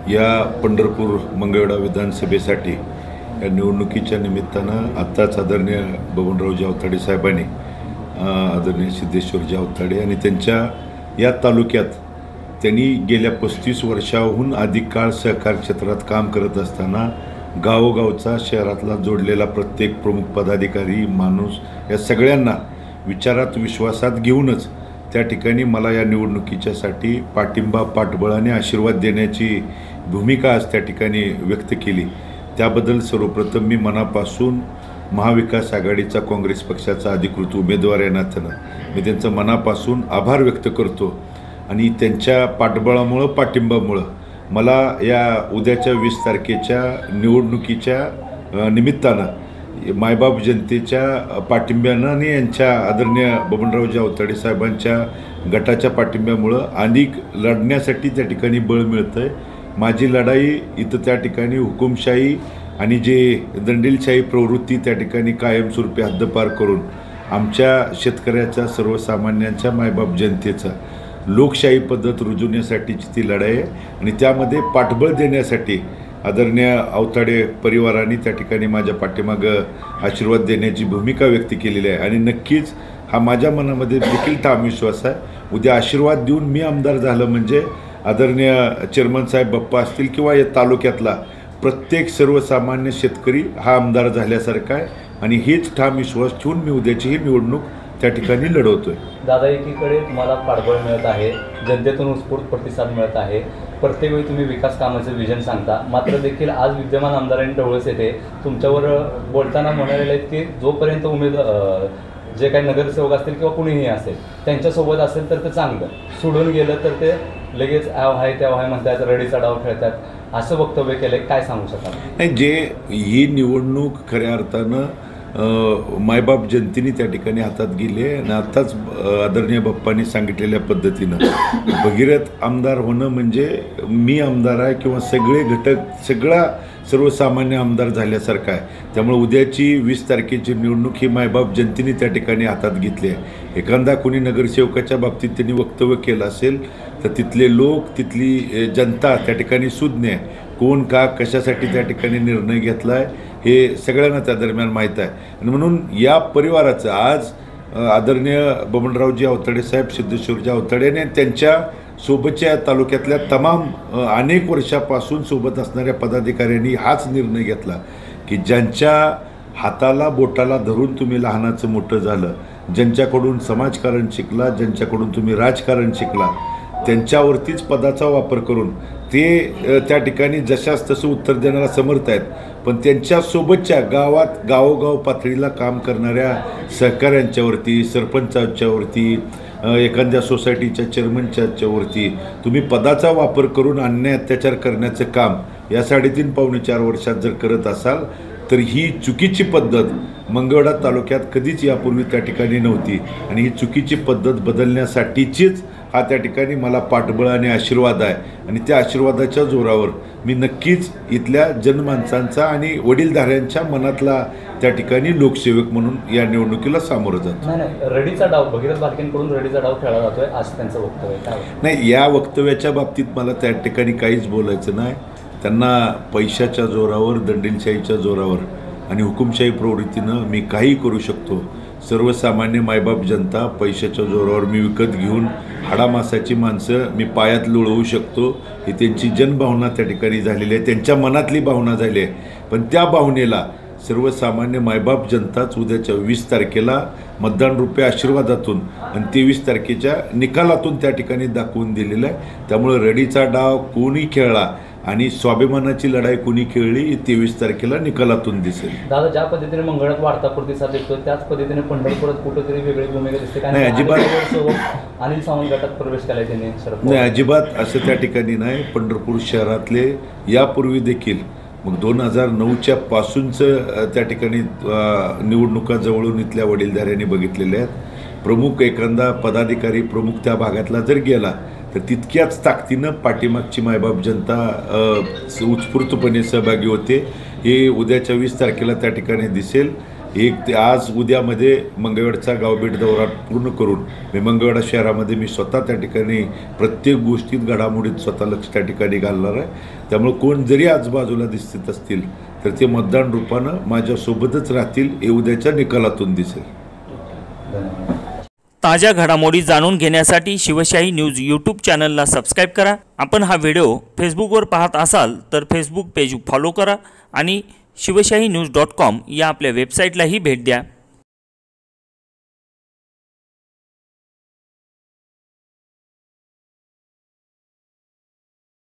या पंढरपूर मंगळवेढा विधानसभेसाठी या निवडणुकीच्या निमित्तानं आत्ताच आदरणीय बबनरावजी अवताडे साहेबांनी आदरणीय सिद्धेश्वरजी अवताडे आणि त्यांच्या या तालुक्यात त्यांनी गेल्या 35 वर्षाहून अधिक काळ सहकार क्षेत्रात काम करत असताना गावोगावचा शहरातला जोडलेला प्रत्येक प्रमुख पदाधिकारी माणूस या सगळ्यांना विचारात विश्वासात घेऊनच त्या ठिकाणी मला या निवडणुकीच्यासाठी पाठिंबा पाठबळ आणि आशीर्वाद देण्याची भूमिका आज त्या ठिकाणी व्यक्त केली। त्याबद्दल सर्वप्रथम मी मनापासून महाविकास आघाडीचा काँग्रेस पक्षाचा अधिकृत उमेदवार या नात्यानं मी त्यांचं मनापासून आभार व्यक्त करतो आणि त्यांच्या पाठबळामुळं पाठिंबामुळं मला या उद्याच्या 20 तारखेच्या निवडणुकीच्या निमित्तानं मायबाप जनतेच्या पाठिंब्यानं आणि यांच्या आदरणीय बबनरावजी अवताडे साहेबांच्या गटाच्या पाठिंब्यामुळं अधिक लढण्यासाठी त्या ठिकाणी बळ मिळतं आहे। माझी लढाई इथं त्या ठिकाणी हुकुमशाही आणि जे दंडेलशाही प्रवृत्ती त्या ठिकाणी कायमस्वरूपी हद्दपार करून आमच्या शेतकऱ्याच्या सर्वसामान्यांच्या मायबाप जनतेचा लोकशाही पद्धत रुजवण्यासाठीची ती लढाई आहे आणि त्यामध्ये पाठबळ देण्यासाठी आदरणीय अवताडे परिवाराने त्या ठिकाणी माझ्या पाठीमागं आशीर्वाद देण्याची भूमिका व्यक्त केलेली आहे आणि नक्कीच हा माझ्या मनामध्ये देखील ठाम विश्वास आहे। उद्या आशीर्वाद देऊन मी आमदार झालं म्हणजे आदरणीय चेअरमन साहेब बाप्पा असतील किंवा या तालुक्यातला प्रत्येक सर्वसामान्य शेतकरी हा आमदार झाल्यासारखा आहे आणि हेच ठाम विश्वास ठेवून मी उद्याची ही निवडणूक त्या ठिकाणी लढवतोय। दादा, एकीकडे तुम्हाला पाठबळ मिळत आहे, जनतेतून उत्स्फूर्त प्रतिसाद मिळत आहे, प्रत्येक वेळी तुम्ही विकास कामाचं विजन सांगता, मात्र देखील आज विद्यमान आमदारांनी डवळस येते तुमच्यावर बोलताना म्हणालेलं आहे की जोपर्यंत जे काही नगरसेवक असतील किंवा कुणीही असेल त्यांच्यासोबत असेल तर ते चांगलं, सोडून गेलं तर ते लगेच आव आहे त्या आहे म्हणतात, रडीचा डाव खेळतात, असं वक्तव्य केलं। काय सांगू शकाल? नाही, जे ही निवडणूक खऱ्या अर्थानं मायबाप जनतेने त्या ठिकाणी हातात गेली आहे आणि आत्ताच आदरणीय बाप्पांनी सांगितलेल्या पद्धतीनं भगीरथ आमदार होणं म्हणजे मी आमदार आहे किंवा सगळे घटक सर्वसामान्य आमदार झाल्यासारखं आहे। त्यामुळे उद्याची 20 तारखेची निवडणूक ही मायबाप जनतेने त्या ठिकाणी हातात घेतली आहे। एखादा कोणी नगरसेवकाच्या बाबतीत त्यांनी वक्तव्य केलं असेल तर तिथले लोक, तिथली जनता त्या ठिकाणी सुज्ञ आहे, कोण का कशासाठी त्या ठिकाणी निर्णय घेतला आहे हे सगळ्यांना त्या दरम्यान माहीत आहे आणि म्हणून या परिवाराचं आज आदरणीय बबनरावजी अवताडे साहेब, सिद्धेश्वरजी अवताडे आणि त्यांच्या सोबतच्या तालुक्यातल्या तमाम अनेक वर्षापासून सोबत असणाऱ्या पदाधिकाऱ्यांनी हाच निर्णय घेतला की ज्यांच्या हाताला बोटाला धरून तुम्ही लहानाचं मोठं झालं, ज्यांच्याकडून समाजकारण शिकला, ज्यांच्याकडून तुम्ही राजकारण शिकला, त्यांच्यावरतीच पदाचा वापर करून ते त्या ठिकाणी जशास तसं उत्तर देणारा समर्थ आहेत, पण त्यांच्यासोबतच्या गावोगाव पातळीला काम करणाऱ्या सहकाऱ्यांच्यावरती, सरपंचांच्यावरती, एखाद्या सोसायटीच्या चेअरमनच्यावरती तुम्ही पदाचा वापर करून अन्याय अत्याचार करण्याचं काम या 3.5 पावणे 4 वर्षात जर करत असाल तर ही चुकीची पद्धत मंगळवेढा तालुक्यात कधीच यापूर्वी त्या ठिकाणी नव्हती आणि ही चुकीची पद्धत बदलण्यासाठीचीच हा त्या ठिकाणी मला पाठबळ आणि आशीर्वाद आहे आणि त्या आशीर्वादाच्या जोरावर मी नक्कीच इथल्या जनमानसांचा आणि वडीलधाऱ्यांच्या मनातला त्या ठिकाणी लोकसेवक म्हणून या निवडणुकीला सामोरं जातो। नाही, रडीचा डाव भगीरथ बालकेंकडून रडीचा डाव खेळला जातोय असं त्यांचं वक्तव्य आहे। नाही, या वक्तव्याच्या बाबतीत मला त्या ठिकाणी काहीच बोलायचं नाही। त्यांना पैशाच्या जोरावर, दंडेलशाहीच्या जोरावर आणि हुकुमशाही प्रवृत्तीनं मी काही करू शकतो। सर्वसामान्य मायबाप जनता पैशाच्या जोरावर मी विकत घेऊन हाडामासाची माणसं मी पायात लोळवू शकतो, ही त्यांची जनभावना त्या ठिकाणी झालेली आहे, त्यांच्या मनातली भावना झाली आहे। पण त्या भावनेला सर्वसामान्य मायबाप जनताच उद्याच्या 20 तारखेला मतदानरूपी आशीर्वादातून आणि 23 तारखेच्या निकालातून त्या ठिकाणी दाखवून दिलेला आहे। त्यामुळे रडीचा डाव कोणी खेळला आणि स्वाभिमानाची लढाई कोणी खेळली ही 23 तारखेला निकालातून दिसेल। दादा, ज्या पद्धतीने मंगळवारात वाढता प्रतिसाद देतो त्याच पद्धतीने पंढरपुरात कुठेतरी वेगळी भूमिका दिसते? नाही, अजिबात अनिल सावंत गटात प्रवेश केला त्यांनी नाही, अजिबात असं त्या ठिकाणी नाही। पंढरपूर शहरातले यापूर्वी देखील मग 2009च्या पासूनचं त्या ठिकाणी निवडणुका जवळून इथल्या वडीलधाऱ्यांनी बघितलेल्या आहेत। प्रमुख एखादा पदाधिकारी प्रमुख त्या भागातला जर गेला तर तितक्याच ताकदीनं पाठीमागची मायबाप जनता उत्स्फूर्तपणे सहभागी होते। हे उद्याच्या 20 तारखेला त्या ठिकाणी दिसेल। एक ते आज उद्यामध्ये मंगळवेढचा गावभेट दौरा पूर्ण करून मी मंगळवेढा शहरामध्ये मी स्वतः त्या ठिकाणी प्रत्येक गोष्टीत घडामोडीत स्वतः लक्ष त्या ठिकाणी घालणार आहे. त्यामुळे कोण जरी आजूबाजूला दिसत असतील तर ते मतदान रूपानं माझ्यासोबतच राहतील हे उद्याच्या निकालातून दिसेल. ताज्या घडामोडी जाणून घेण्यासाठी शिवशाही न्यूज यूट्यूब चॅनलला सबस्क्राईब करा. आपण हा व्हिडिओ फेसबुकवर पाहत असाल तर फेसबुक पेज फॉलो करा आणि शिवशाही न्यूज.com या आपल्या वेबसाईटलाही भेट द्या.